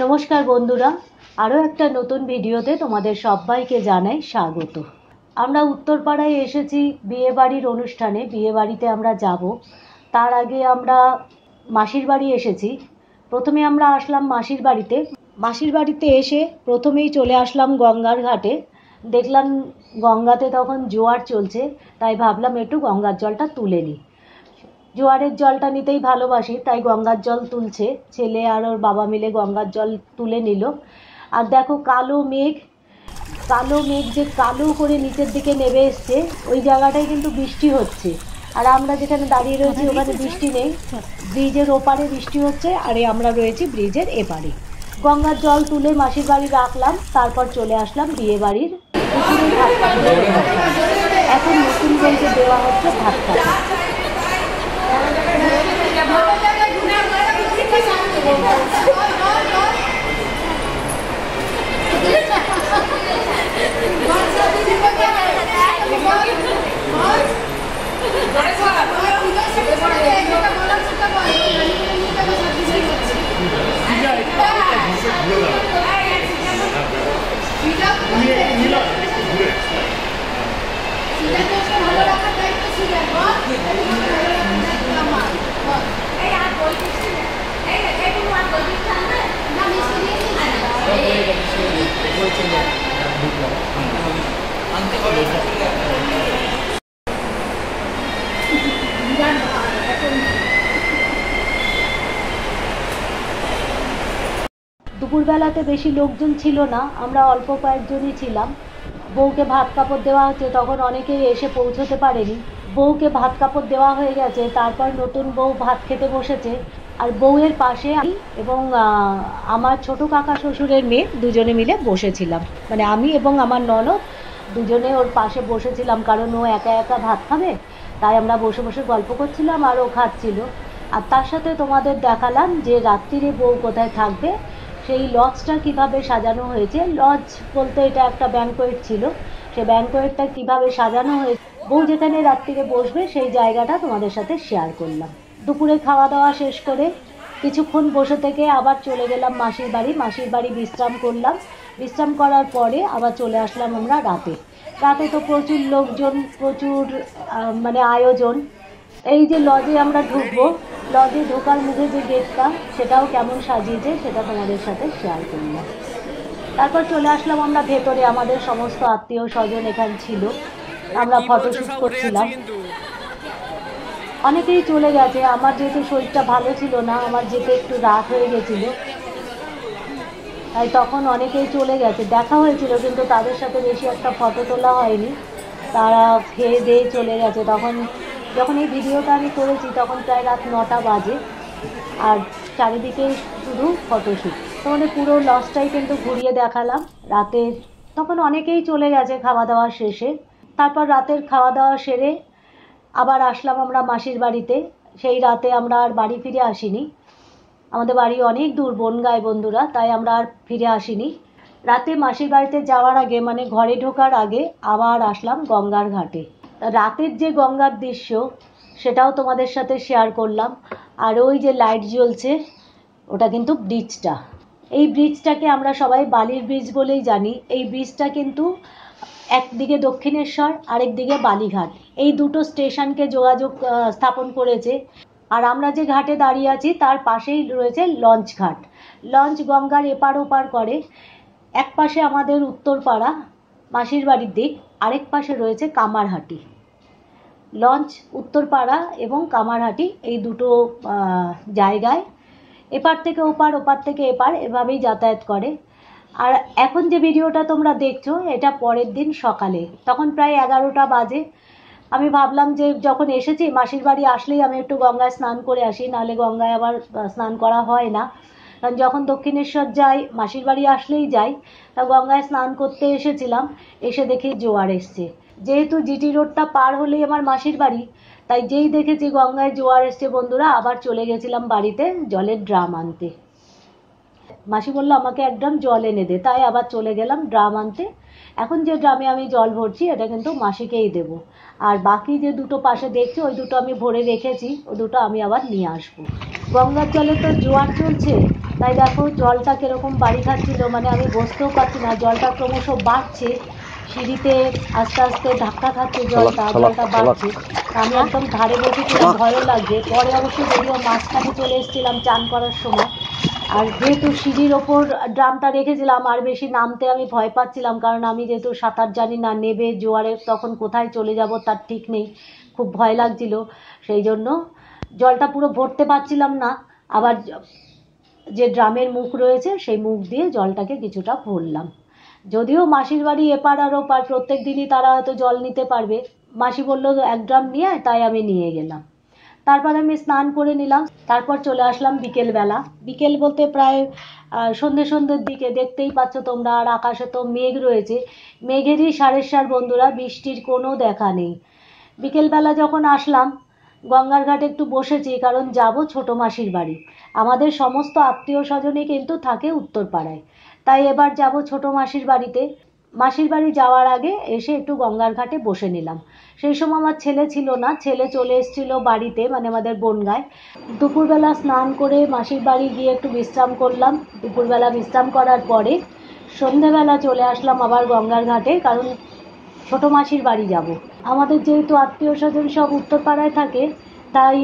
নমস্কার বন্ধুরা, আরও একটা নতুন ভিডিওতে তোমাদের সবাইকে জানাই স্বাগত। আমরা উত্তরপাড়ায় এসেছি বিয়েবাড়ির অনুষ্ঠানে। বিয়েবাড়িতে আমরা যাব, তার আগে আমরা মাসির বাড়ি এসেছি। প্রথমে আমরা আসলাম মাসির বাড়িতে। মাসির বাড়িতে এসে প্রথমেই চলে আসলাম গঙ্গার ঘাটে। দেখলাম গঙ্গাতে তখন জোয়ার চলছে, তাই ভাবলাম একটু গঙ্গার জলটা তুলে নিই। জোয়ারের জলটা নিতেই ভালোবাসি, তাই গঙ্গার জল তুলছে ছেলে আর ওর বাবা মিলে গঙ্গার জল তুলে নিল। আর দেখো কালো মেঘ যে কালো করে নিচের দিকে নেমে এসছে, ওই জায়গাটায় কিন্তু বৃষ্টি হচ্ছে। আর আমরা যেখানে দাঁড়িয়ে রয়েছি ওখানে বৃষ্টি নেই, ব্রিজের ওপারে বৃষ্টি হচ্ছে, আর আমরা রয়েছি ব্রিজের এপারে। গঙ্গার জল তুলে মাসির বাড়ি রাখলাম, তারপর চলে আসলাম বিয়ে বাড়ির এখন নতুন বলতে দেওয়া হচ্ছে ভাত খাওয়া। দুপুরবেলাতে বেশি লোকজন ছিল না, আমরা অল্প কয়েকজনই ছিলাম। বউকে ভাত কাপড় দেওয়া হচ্ছে, তখন অনেকেই এসে পৌঁছতে পারেনি। বউকে ভাত কাপড় দেওয়া হয়ে গেছে, তারপর নতুন বউ ভাত খেতে বসেছে। আর বউয়ের পাশে আমি এবং আমার ছোট কাকা শ্বশুরের মেয়ে দুজনে মিলে বসেছিলাম। মানে আমি এবং আমার ননদ দুজনে ওর পাশে বসেছিলাম, কারণ ও একা একা ভাত খাবে, তাই আমরা বসে বসে গল্প করছিলাম আর ও খাচ্ছিল। আর তার সাথে তোমাদের দেখালাম যে রাত্রিরে বউ কোথায় থাকবে, সেই লজটা কিভাবে সাজানো হয়েছে। লজ বলতে এটা একটা ব্যাঙ্কোয়েট ছিল, সেই ব্যাঙ্কোয়েটটা কিভাবে সাজানো হয়েছে, বউ যেখানে রাত্রিরে বসবে সেই জায়গাটা তোমাদের সাথে শেয়ার করলাম। দুপুরে খাওয়া দাওয়া শেষ করে কিছুক্ষণ বসে থেকে আবার চলে গেলাম মাসির বাড়ি। মাসির বাড়ি বিশ্রাম করলাম। বিশ্রাম করার পরে আবার চলে আসলাম আমরা রাতে। রাতে তো প্রচুর লোকজন, প্রচুর মানে আয়োজন। এই যে লজে আমরা ঢুকবো, লজে ঢোকার মুখে যে গেটটা, সেটাও কেমন সাজিয়েছে সেটা তোমাদের সাথে শেয়ার করলাম। তারপর চলে আসলাম আমরা ভেতরে। আমাদের সমস্ত আত্মীয় স্বজন এখানে ছিল, আমরা ফটোশ্যুট করছিলাম। অনেকেই চলে গেছে। আমার যেহেতু শরীরটা ভালো ছিল না, আমার যেতে একটু রাত হয়ে গেছিল, তাই তখন অনেকেই চলে গেছে। দেখা হয়েছিল কিন্তু তাদের সাথে বেশি একটা ফটো তোলা হয়নি, তারা খেয়ে দিয়ে চলে গেছে। তখন যখন এই ভিডিওটা আমি করেছি তখন প্রায় রাত 9টা বাজে, আর চারিদিকে শুধু ফটোশ্যুট। তোমাদের পুরো লজটাই কিন্তু ঘুরিয়ে দেখালাম রাতের। তখন অনেকেই চলে গেছে খাওয়া দাওয়া শেষে। তারপর রাতের খাওয়া দাওয়া সেরে আবার আসলাম আমরা মাসির বাড়িতে। সেই রাতে আমরা আর বাড়ি ফিরে আসিনি, আমাদের বাড়ি অনেক দূর বনগাঁয় বন্ধুরা, তাই আমরা আর ফিরে আসিনি। রাতে মাসির বাড়িতে যাওয়ার আগে, মানে ঘরে ঢোকার আগে, আবার আসলাম গঙ্গার ঘাটে। রাতের যে গঙ্গার দৃশ্য সেটাও তোমাদের সাথে শেয়ার করলাম। আর ওই যে লাইট জ্বলছে ওটা কিন্তু ব্রিজটা। এই ব্রিজটাকে আমরা সবাই বালির ব্রিজ বলেই জানি। এই ব্রিজটা কিন্তু একদিকে দক্ষিণেশ্বর, আরেকদিকে বালিঘাট, এই দুটো স্টেশনকে যোগাযোগ স্থাপন করেছে। আর আমরা যে ঘাটে দাঁড়িয়ে আছি তার পাশেই রয়েছে লঞ্চ ঘাট। লঞ্চ গঙ্গার এপার ওপার করে। এক পাশে আমাদের উত্তরপাড়া মাসির বাড়ির দিক, আরেক পাশে রয়েছে কামারহাটি। লঞ্চ উত্তরপাড়া এবং কামারহাটি এই দুটো জায়গায় এপার থেকে ওপার, ওপার থেকে এপার, এভাবেই যাতায়াত করে। আর এখন যে ভিডিওটা তোমরা দেখছো এটা পরের দিন সকালে, তখন প্রায় 11টা বাজে। আমি ভাবলাম যে যখন এসেছি মাসির বাড়ি আসলেই আমি একটু গঙ্গায় স্নান করে আসি, নাহলে গঙ্গায় আবার স্নান করা হয় না। কারণ যখন দক্ষিণেশ্বর যাই, মাসির বাড়ি আসলেই যাই, তা গঙ্গায় স্নান করতে এসেছিলাম। এসে দেখি জোয়ার এসছে। যেহেতু জিটি রোডটা পার হলেই আমার মাসির বাড়ি, তাই যেই দেখেছি গঙ্গায় জোয়ার এসছে বন্ধুরা, আবার চলে গেছিলাম বাড়িতে জলের ড্রাম আনতে। মাসি বললো আমাকে এক ড্রাম জল এনে দে, তাই আবার চলে গেলাম ড্রাম আনতে। এখন যে ড্রামে আমি জল ভরছি এটা কিন্তু মাসিকেই দেব। আর বাকি যে দুটো পাশে দেখছি ওই দুটো আমি ভরে রেখেছি, ওই দুটো আমি আবার নিয়ে আসবো। গঙ্গার জলে তো জোয়ার চলছে, তাই দেখো জলটা কীরকম বাড়ি খাচ্ছিল, মানে আমি বসতেও পারছি না, জলটা ক্রমশ বাড়ছে, সিঁড়িতে আস্তে আস্তে ধাক্কা খাচ্ছে জলটা বাড়ছে। আমি একদম ধারে বসেছিলাম, ভয়ও লাগছে। পরে অবশ্য যদিও মাঝখানে চলে এসেছিলাম চান করার সময়, আর যেহেতু সিঁড়ির ওপর ড্রামটা রেখেছিলাম আর বেশি নামতে আমি ভয় পাচ্ছিলাম, কারণ আমি যেহেতু সাঁতার জানি না, নেবে জোয়ারে তখন কোথায় চলে যাব তার ঠিক নেই, খুব ভয় লাগছিল। সেই জন্য জলটা পুরো ভরতে পারছিলাম না, আবার যে ড্রামের মুখ রয়েছে সেই মুখ দিয়ে জলটাকে কিছুটা ভরলাম। যদিও মাসির বাড়ি এপার আর ওপার, প্রত্যেক দিনই তারা হয়তো জল নিতে পারবে, মাসি বললো 1 ড্রাম নিয়ে, তাই আমি নিয়ে গেলাম। তারপর আমি স্নান করে নিলাম, তারপর চলে আসলাম বিকেলবেলা। বিকেল বলতে প্রায় সন্ধ্যের দিকে, দেখতেই পাচ্ছ তোমরা, আর আকাশে তো মেঘ রয়েছে, মেঘেরই সারের বন্ধুরা, বৃষ্টির কোনো দেখা নেই। বিকেলবেলা যখন আসলাম গঙ্গার ঘাটে একটু বসেছি, কারণ যাব ছোটো মাসির বাড়ি। আমাদের সমস্ত আত্মীয় স্বজনই কিন্তু থাকে উত্তরপাড়ায়, তাই এবার যাব ছোটো মাসির বাড়িতে। মাসির বাড়ি যাওয়ার আগে এসে একটু গঙ্গার ঘাটে বসে নিলাম। সেই সময় আমার ছেলে ছিল না, ছেলে চলে এসেছিল বাড়িতে, মানে আমাদের বনগাঁয়। দুপুরবেলা স্নান করে মাসির বাড়ি গিয়ে একটু বিশ্রাম করলাম। দুপুরবেলা বিশ্রাম করার পরে সন্ধেবেলা চলে আসলাম আবার গঙ্গার ঘাটে, কারণ ছোটো মাসির বাড়ি যাব। আমাদের যেহেতু আত্মীয় স্বজন সব উত্তরপাড়ায় থাকে, তাই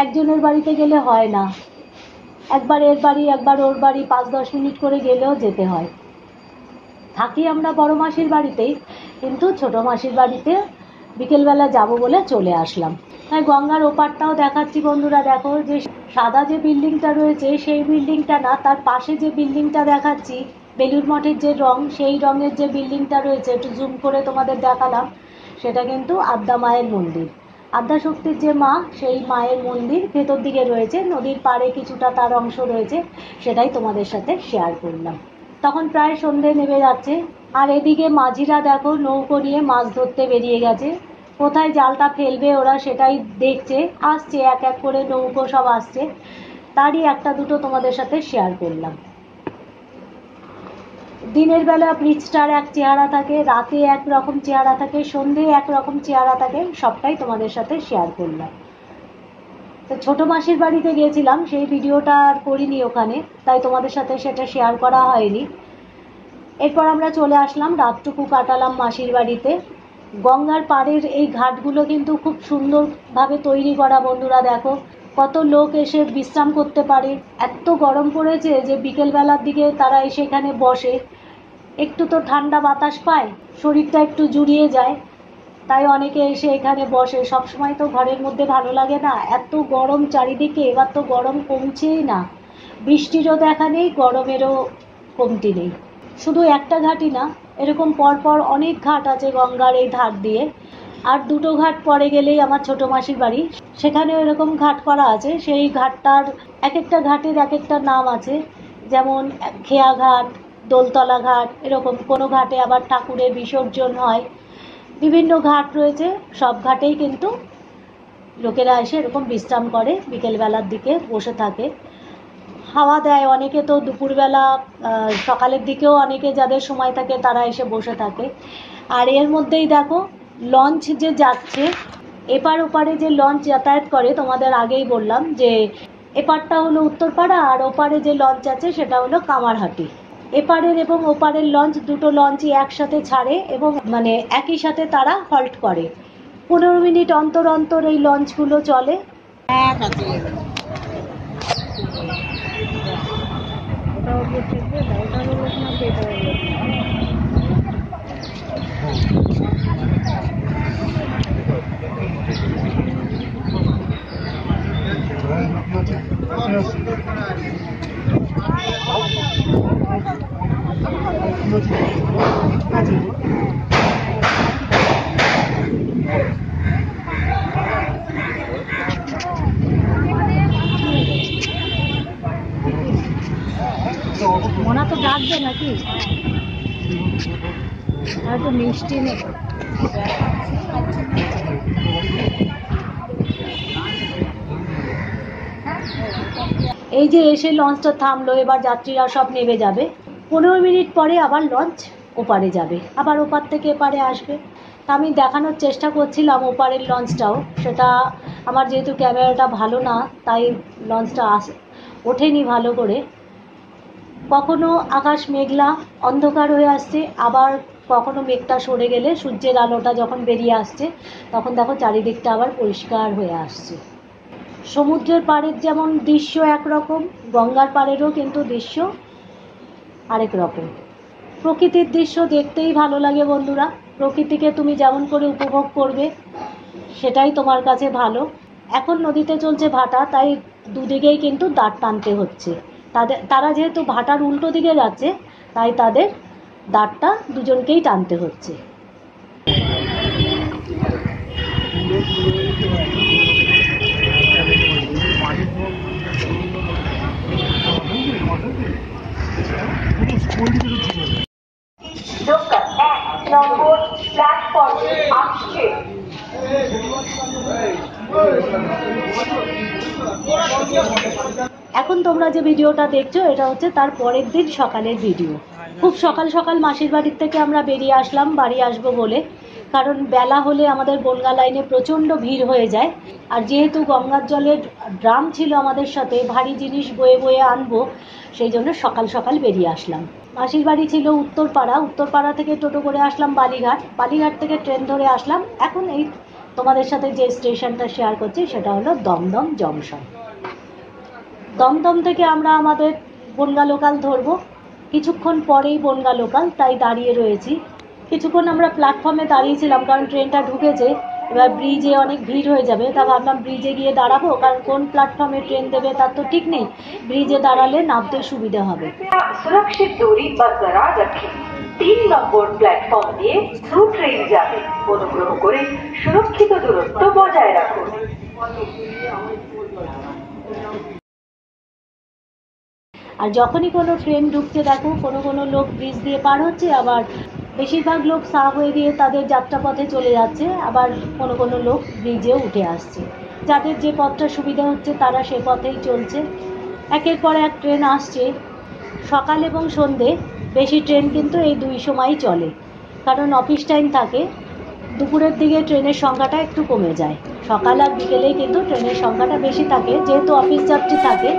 একজনের বাড়িতে গেলে হয় না, একবার এর বাড়ি একবার ওর বাড়ি, 5-10 মিনিট করে গেলেও যেতে হয়। থাকি আমরা বড় মাসির বাড়িতেই, কিন্তু ছোটো মাসির বাড়িতে বিকেলবেলা যাব বলে চলে আসলাম। তাই গঙ্গার ওপারটাও দেখাচ্ছি বন্ধুরা। দেখো যে সাদা যে বিল্ডিংটা রয়েছে সেই বিল্ডিংটা না, তার পাশে যে বিল্ডিংটা দেখাচ্ছি, বেলুড় মঠের যে রং, সেই রঙের যে বিল্ডিংটা রয়েছে, একটু জুম করে তোমাদের দেখালাম, সেটা কিন্তু আদ্যা মায়ের মন্দির। আদ্যা শক্তির যে মা, সেই মায়ের মন্দির ভেতর দিকে রয়েছে, নদীর পাড়ে কিছুটা তার অংশ রয়েছে, সেটাই তোমাদের সাথে শেয়ার করলাম। তখন প্রায় সন্ধে নেমে যাচ্ছে, আর এদিকে মাঝিরা দেখো নৌকো নিয়ে মাছ ধরতে বেরিয়ে গেছে। কোথায় জালটা ফেলবে ওরা সেটাই দেখছে, আসছে এক এক করে নৌকো সব আসছে, তারই একটা দুটো তোমাদের সাথে শেয়ার করলাম। দিনের বেলা ব্রিজটার এক চেহারা থাকে, রাতে এক রকম চেহারা থাকে, সন্ধে এক রকম চেহারা থাকে, সবটাই তোমাদের সাথে শেয়ার করলাম। তো ছোটো মাসির বাড়িতে গিয়েছিলাম, সেই ভিডিওটা আর করিনি ওখানে, তাই তোমাদের সাথে সেটা শেয়ার করা হয়নি। এরপর আমরা চলে আসলাম, রাতটুকু কাটালাম মাসির বাড়িতে। গঙ্গার পাড়ের এই ঘাটগুলো কিন্তু খুব সুন্দরভাবে তৈরি করা বন্ধুরা। দেখো কত লোক এসে বিশ্রাম করতে পারে। এত গরম পড়েছে যে বিকেলবেলার দিকে তারা এসে এখানে বসে, একটু তো ঠান্ডা বাতাস পায়, শরীরটা একটু জুড়িয়ে যায়, তাই অনেকে এসে এখানে বসে। সবসময় তো ঘরের মধ্যে ভালো লাগে না, এত গরম চারিদিকে, এবার তো গরম কমছেই না, বৃষ্টিরও দেখা নেই, গরমেরও কমতি নেই। শুধু একটা ঘাটই না, এরকম পরপর অনেক ঘাট আছে গঙ্গার এই ধার দিয়ে। আর দুটো ঘাট পরে গেলেই আমার ছোটো মাসির বাড়ি, সেখানেও এরকম ঘাট করা আছে। সেই ঘাটটার এক একটা ঘাটের এক একটা নাম আছে, যেমন খেয়া ঘাট, দোলতলা ঘাট, এরকম। কোনো ঘাটে আবার ঠাকুরের বিসর্জন হয়, বিভিন্ন ঘাট রয়েছে। সব ঘাটেই কিন্তু লোকেরা এসে এরকম বিশ্রাম করে, বিকেলবেলার দিকে বসে থাকে, হাওয়া দেয়। অনেকে তো দুপুরবেলা, সকালের দিকেও অনেকে যাদের সময় থাকে তারা এসে বসে থাকে। আর এর মধ্যেই দেখো লঞ্চ যে যাচ্ছে, এপার ওপারে যে লঞ্চ যাতায়াত করে, তোমাদের আগেই বললাম যে এপারটা হলো উত্তরপাড়া, আর ওপারে যে লঞ্চ আছে সেটা হলো কামারহাটি। এপারের এবং ওপারের লঞ্চ, দুটো লঞ্চই একসাথে ছাড়ে এবং মানে একই সাথে তারা হল্ট করে। 15 মিনিট অন্তর অন্তর এই লঞ্চগুলো চলে। মোনা তো ডাকবে নাকি, হয়তো মিষ্টি নেই। এই যে এসে লঞ্চটা থামলো, এবার যাত্রীরা সব নেমে যাবে। 15 মিনিট পরে আবার লঞ্চ ওপারে যাবে, আবার ওপার থেকে এপারে আসবে। তা আমি দেখানোর চেষ্টা করছিলাম ওপারের লঞ্চটাও, সেটা আমার যেহেতু ক্যামেরাটা ভালো না, তাই লঞ্চটা ওঠেনি ভালো করে। কখনো আকাশ মেঘলা অন্ধকার হয়ে আসছে, আবার কখনো মেঘটা সরে গেলে সূর্যের আলোটা যখন বেরিয়ে আসছে তখন দেখো চারিদিকটা আবার পরিষ্কার হয়ে আসছে। সমুদ্রের পাড়ের যেমন দৃশ্য একরকম, গঙ্গার পাড়েরও কিন্তু দৃশ্য আরেক রকম। প্রকৃতির দৃশ্য দেখতেই ভালো লাগে বন্ধুরা। প্রকৃতিকে তুমি যেমন করে উপভোগ করবে সেটাই তোমার কাছে ভালো। এখন নদীতে চলছে ভাটা, তাই দুদিকেই কিন্তু দাঁড় টানতে হচ্ছে। তারা যেহেতু ভাটার উল্টো দিকে যাচ্ছে তাই তাদের দাঁড়টা দুজনকেই টানতে হচ্ছে। এখন তোমরা যে ভিডিওটা দেখছো এটা হচ্ছে তার পরের দিন সকালের ভিডিও। খুব সকাল সকাল মাসির বাড়ির থেকে আমরা বেরিয়ে আসলাম বাড়ি আসবো বলে, কারণ বেলা হলে আমাদের বনগা লাইনে প্রচণ্ড ভিড় হয়ে যায়। আর যেহেতু গঙ্গার জলের ড্রাম ছিল আমাদের সাথে, ভারী জিনিস বয়ে বয়ে আনবো, সেই জন্য সকাল সকাল বেরিয়ে আসলাম। মাসির বাড়ি ছিল উত্তরপাড়া, উত্তরপাড়া থেকে টোটো করে আসলাম বালিঘাট, বালিঘাট থেকে ট্রেন ধরে আসলাম। এখন এই তোমাদের সাথে যে স্টেশনটা শেয়ার করছি সেটা হলো দমদম জংশন। দমদম থেকে আমরা আমাদের বনগা লোকাল ধরবো। কিছুক্ষণ পরেই বনগা লোকাল, তাই দাঁড়িয়ে রয়েছি। কিছুক্ষণ আমরা প্ল্যাটফর্মে দাঁড়িয়েছিলাম কারণ ট্রেনটা ঢুকেছে, এবার ব্রিজে অনেক ভিড় হয়ে যাবে, তা ভাবলাম ব্রিজে গিয়ে দাঁড়াবো, কারণ কোন প্ল্যাটফর্মে ট্রেন দেবে তার তো ঠিক নেই। ব্রিজে দাঁড়ালে নামতে সুবিধা হবে। সুরক্ষিত দূরি বরকরার রাখুন। 3 নম্বর প্ল্যাটফর্ম দিয়ে থ্রু ট্রেন যাবে। অনুগ্রহ করে সুরক্ষিত দূরত্ব বজায় রাখুন। আর যখনই কোনো ট্রেন ঢুকছে দেখো কোনো লোক ব্রিজ দিয়ে পার হচ্ছে, আবার বেশিরভাগ লোক সাফ হয়ে দিয়ে তাদের যাত্রাপথে চলে যাচ্ছে, আবার কোনো লোক ব্রিজেও উঠে আসছে। যাদের যে পথটা সুবিধা হচ্ছে তারা সে পথেই চলছে। একের পর এক ট্রেন আসছে। সকাল এবং সন্ধে বেশি ট্রেন কিন্তু এই দুই সময়ই চলে, কারণ অফিস টাইম থাকে। দুপুরের দিকে ট্রেনের সংখ্যাটা একটু কমে যায়, সকাল আর বিকেলেই কিন্তু ট্রেনের সংখ্যাটা বেশি থাকে, যেহেতু অফিস যাত্রী থাকে।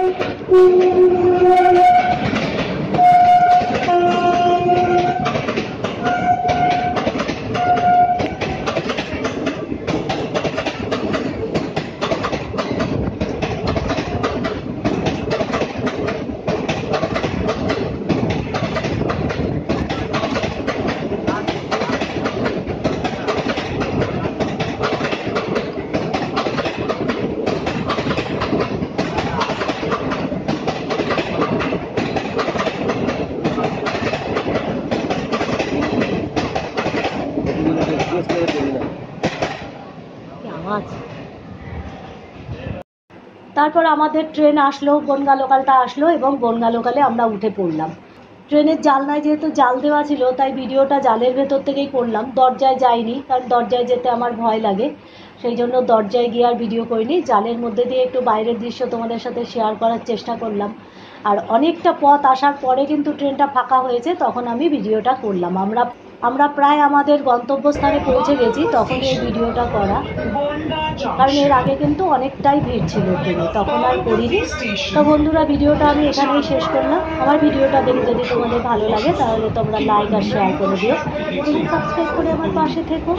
তারপর আমাদের ট্রেন আসলো, বনগা লোকালটা আসলো এবং বনগা লোকালে আমরা উঠে পড়লাম। ট্রেনের জানলায় যেহেতু জাল দেওয়া ছিল তাই ভিডিওটা জালের ভেতর থেকেই করলাম, দরজায় যাইনি, কারণ দরজায় যেতে আমার ভয় লাগে, সেই জন্য দরজায় গিয়ে আর ভিডিও করিনি। জালের মধ্যে দিয়ে একটু বাইরের দৃশ্য তোমাদের সাথে শেয়ার করার চেষ্টা করলাম। আর অনেকটা পথ আসার পরে কিন্তু ট্রেনটা ফাঁকা হয়েছে, তখন আমি ভিডিওটা করলাম। আমরা প্রায় আমাদের গন্তব্যস্থানে পৌঁছে গেছি তখন এই ভিডিওটা করা, কারণ এর আগে কিন্তু অনেকটাই ভিড় ছিল ট্রেনে, তখন আর করিনি। তো বন্ধুরা, ভিডিওটা আমি এখানেই শেষ করলাম। আমার ভিডিওটা দেখে যদি তোমাদের ভালো লাগে তাহলে তোমরা লাইক আর শেয়ার করে দিও এবং সাবস্ক্রাইব করে আমার পাশে থেকো।